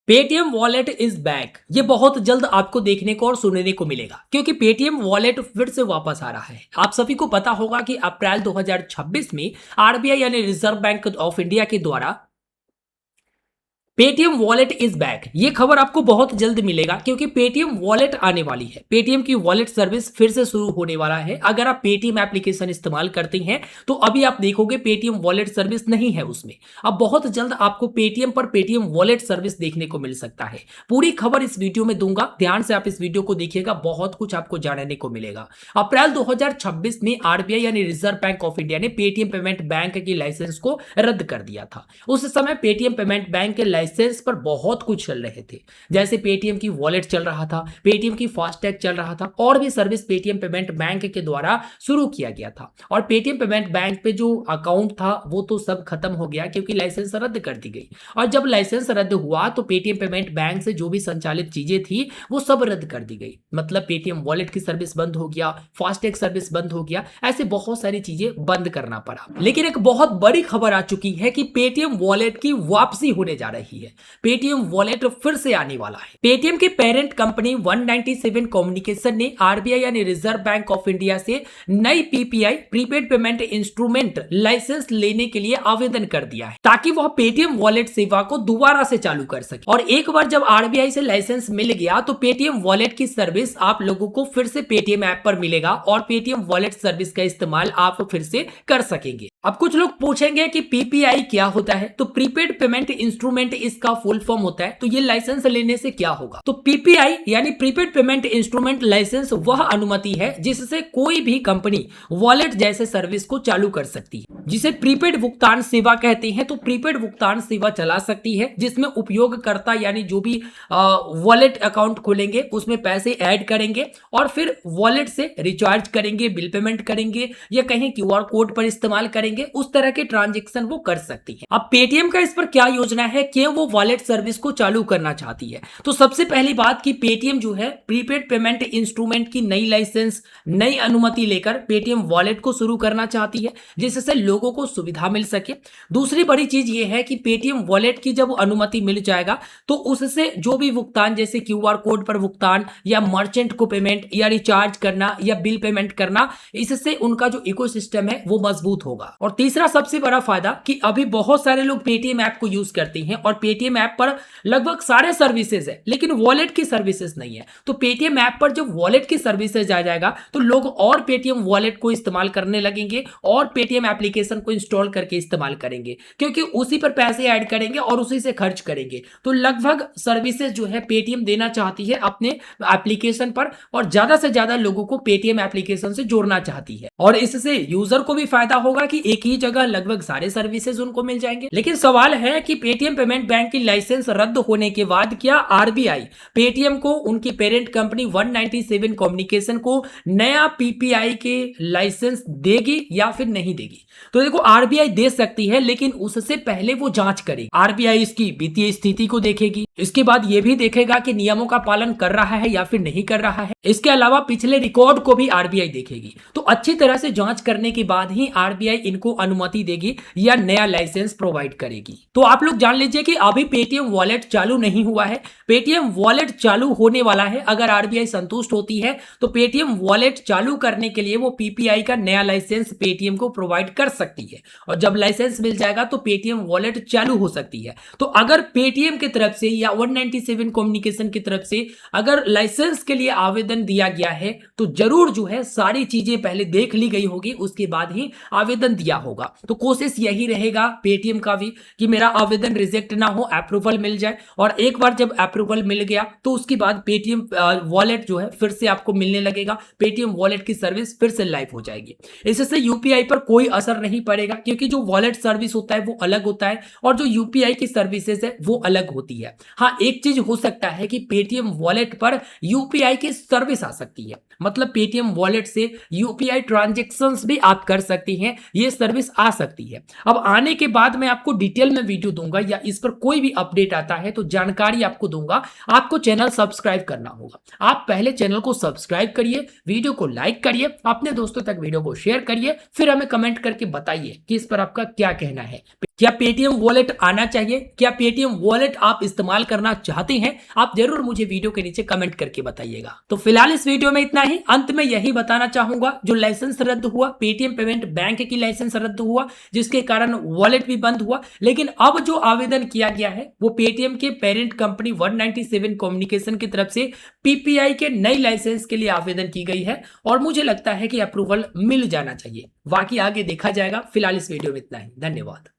Paytm wallet is back. ये बहुत जल्द आपको देखने को और सुनने को मिलेगा क्योंकि पेटीएम वॉलेट फिर से वापस आ रहा है। आप सभी को पता होगा कि अप्रैल 2026 में आरबीआई यानी रिजर्व बैंक ऑफ इंडिया के द्वारा पेटीएम वॉलेट इज बैक ये खबर आपको बहुत जल्द मिलेगा क्योंकि पेटीएम वॉलेट आने वाली है। पेटीएम की वॉलेट सर्विस फिर से शुरू होने वाला है। अगर आप पेटीएम एप्लीकेशन इस्तेमाल करते हैं तो अभी आप देखोगे पेटीएम वॉलेट सर्विस नहीं है उसमें। अब बहुत जल्द आपको पेटीएम पर पेटीएम वॉलेट सर्विस देखने को मिल सकता है। पूरी खबर इस वीडियो में दूंगा, ध्यान से आप इस वीडियो को देखिएगा, बहुत कुछ आपको जानने को मिलेगा। अप्रैल 2026 में आरबीआई यानी रिजर्व बैंक ऑफ इंडिया ने पेटीएम पेमेंट बैंक की लाइसेंस को रद्द कर दिया था। उस समय पेटीएम पेमेंट बैंक के लाइसेंस पर बहुत कुछ चल रहे थे, जैसे पेटीएम की वॉलेट चल रहा था, पेटीएम की फास्टैग चल रहा था और भी सर्विस पेटीएम पेमेंट बैंक के द्वारा शुरू किया गया था। और पेटीएम पेमेंट बैंक पे जो अकाउंट था वो तो सब खत्म हो गया क्योंकि लाइसेंस रद्द कर दी गई। और जब लाइसेंस रद्द हुआ तो पेटीएम पेमेंट बैंक से जो भी संचालित चीजें थी वो सब रद्द कर दी गई। मतलब पेटीएम वॉलेट की सर्विस बंद हो गया, फास्टैग सर्विस बंद हो गया, ऐसे बहुत सारी चीजें बंद करना पड़ा। लेकिन एक बहुत बड़ी खबर आ चुकी है कि पेटीएम वॉलेट की वापसी होने जा रही है। पेटीएम वॉलेट फिर से आने वाला है। पेटीएम की पेरेंट कंपनी 197 कम्युनिकेशन ने आरबीआई यानी रिजर्व बैंक ऑफ इंडिया से नई PPI prepaid payment instrument license लेने के लिए आवेदन कर दिया है ताकि वह पेटीएम वॉलेट सेवा को दोबारा से चालू कर सके। और एक बार जब आरबीआई से लाइसेंस मिल गया तो पेटीएम वॉलेट की सर्विस आप लोगों को फिर से पेटीएम ऐप पर मिलेगा और पेटीएम वॉलेट सर्विस का इस्तेमाल आप फिर से कर सकेंगे। अब कुछ लोग पूछेंगे कि पीपीआई क्या होता है, तो प्रीपेड पेमेंट इंस्ट्रूमेंट इसका फुल फॉर्म होता है। तो ये लाइसेंस लेने से क्या होगा? तो पीपीआई यानी प्रीपेड पेमेंट इंस्ट्रूमेंट लाइसेंस वह अनुमति है जिससे कोई भी कंपनी वॉलेट जैसे सर्विस को चालू कर सकती है, जिसे प्रीपेड भुगतान सेवा कहते हैं। तो प्रीपेड भुगतान सेवा चला सकती है जिसमें उपयोगकर्ता यानी जो भी वॉलेट अकाउंट खोलेंगे उसमें पैसे ऐड करेंगे और फिर वॉलेट से रिचार्ज करेंगे, बिल पेमेंट करेंगे या कहीं क्यूआर कोड पर इस्तेमाल करेंगे, उस तरह के ट्रांजैक्शन वो कर सकती है। अब पेटीएम का इस पर क्या योजना है, क्यों वो वॉलेट सर्विस को चालू करना चाहती है? तो सबसे पहली बात कि पेटीएम जो है प्रीपेड पेमेंट इंस्ट्रूमेंट की नई लाइसेंस, नई अनुमति लेकर पेटीएम वॉलेट को शुरू करना चाहती है जिससे लोगों को सुविधा मिल सके। दूसरी बड़ी चीज ये है कि पेटीएम वॉलेट की जब अनुमति मिल जाएगा तो उससे जो भी भुगतान जैसे क्यूआर कोड पर भुगतान या मर्चेंट को पेमेंट या रिचार्ज करना या बिल पेमेंट करना, इससे उनका जो इकोसिस्टम है वो मजबूत होगा। और तीसरा सबसे बड़ा फायदा कि अभी बहुत सारे लोग पेटीएम ऐप को यूज करते हैं और पेटीएम ऐप पर लगभग सारे सर्विसेज है लेकिन वॉलेट की सर्विसेज नहीं है। तो पेटीएम ऐप पर जब वॉलेट की सर्विसेज आ जाएगा तो लोग और पेटीएम वॉलेट को इस्तेमाल करने लगेंगे और पेटीएम एप्लीकेशन को इंस्टॉल करके इस्तेमाल करेंगे क्योंकि उसी पर पैसे ऐड करेंगे और उसी से खर्च करेंगे। तो लगभग सर्विसेज जो है पेटीएम देना चाहती है अपने एप्लीकेशन पर और ज्यादा से ज्यादा लोगों को पेटीएम एप्लीकेशन से जोड़ना चाहती है और इससे यूजर को भी फायदा होगा कि एक ही जगह लगभग सारे सर्विसेज उनको मिल जाएंगे। लेकिन सवाल है कि पेटीएम पेमेंट बैंक की लाइसेंस रद्द होने के बाद क्या आरबीआई पेटीएम को, उनकी पेरेंट कंपनी 197 कम्युनिकेशन को नया पीपीआई के लाइसेंस देगी या फिर नहीं देगी? तो देखो आरबीआई दे सकती है लेकिन उससे पहले वो जांच करेगी। आरबीआई इसकी वित्तीय स्थिति को देखेगी, इसके बाद ये भी देखेगा कि नियमों का पालन कर रहा है या फिर नहीं कर रहा है। इसके अलावा पिछले रिकॉर्ड को भी आरबीआई देखेगी। तो अच्छी तरह से जांच करने के बाद ही आरबीआई इनको अनुमति देगी या नया लाइसेंस प्रोवाइड करेगी। तो आप लोग जान लीजिए कि अभी पेटीएम वॉलेट चालू नहीं हुआ है, पेटीएम वॉलेट चालू होने वाला है। अगर आरबीआई संतुष्ट होती है तो पेटीएम वॉलेट चालू करने के लिए वो पीपीआई का नया लाइसेंस पेटीएम को प्रोवाइड कर सकती है और जब लाइसेंस मिल जाएगा तो पेटीएम वॉलेट चालू हो सकती है। तो अगर पेटीएम की तरफ से या 197 कम्युनिकेशन की तरफ से अगर लाइसेंस के लिए आवेदन दिया गया है तो जरूर जो है सारी चीजें पहले देख ली गई होगी, उसके बाद ही आवेदन दिया होगा। तो कोशिश यही रहेगा पेटीएम का भी कि मेरा आवेदन रिजेक्ट ना हो, अप्रूवल मिल जाए। और एक बार जब अप्रूवल मिल गया तो उसके बाद पेटीएम वॉलेट जो है फिर से आपको मिलने लगेगा, पेटीएम वॉलेट की सर्विस फिर से लाइव हो जाएगी। इससे यूपीआई पर कोई असर नहीं पड़ेगा क्योंकि जो वॉलेट सर्विस होता है वो अलग होता है और जो यूपीआई की सर्विसेज है वो अलग होती है। हाँ, एक चीज हो सकता है कि पेटीएम वॉलेट पर यूपीआई की सर्विस आ सकती है, मतलब पेटीएम वॉलेट से यूपीआई ट्रांजैक्शंस भी आप कर सकती हैं, ये सर्विस आ सकती है। अब आने के बाद मैं आपको डिटेल में वीडियो दूंगा या इस पर कोई भी अपडेट आता है तो जानकारी आपको दूंगा। आपको चैनल सब्सक्राइब करना होगा। आप पहले चैनल को सब्सक्राइब करिए, वीडियो को लाइक करिए, अपने दोस्तों तक वीडियो को शेयर करिए, फिर हमें कमेंट करके बताइए कि इस पर आपका क्या कहना है। क्या पेटीएम वॉलेट आना चाहिए? क्या पेटीएम वॉलेट आप इस्तेमाल करना चाहते हैं? आप जरूर मुझे वीडियो के नीचे कमेंट करके बताइएगा। तो फिलहाल इस वीडियो में इतना ही। अंत में यही बताना चाहूंगा, जो लाइसेंस रद्द हुआ, पेटीएम पेमेंट बैंक की लाइसेंस रद्द हुआ, जिसके कारण वॉलेट भी बंद हुआ, लेकिन अब जो आवेदन किया गया है वो पेटीएम के पेरेंट कंपनी 197 कम्युनिकेशन की तरफ से पीपीआई के नई लाइसेंस के लिए आवेदन की गई है और मुझे लगता है कि अप्रूवल मिल जाना चाहिए। बाकी आगे देखा जाएगा। फिलहाल इस वीडियो में इतना ही। धन्यवाद।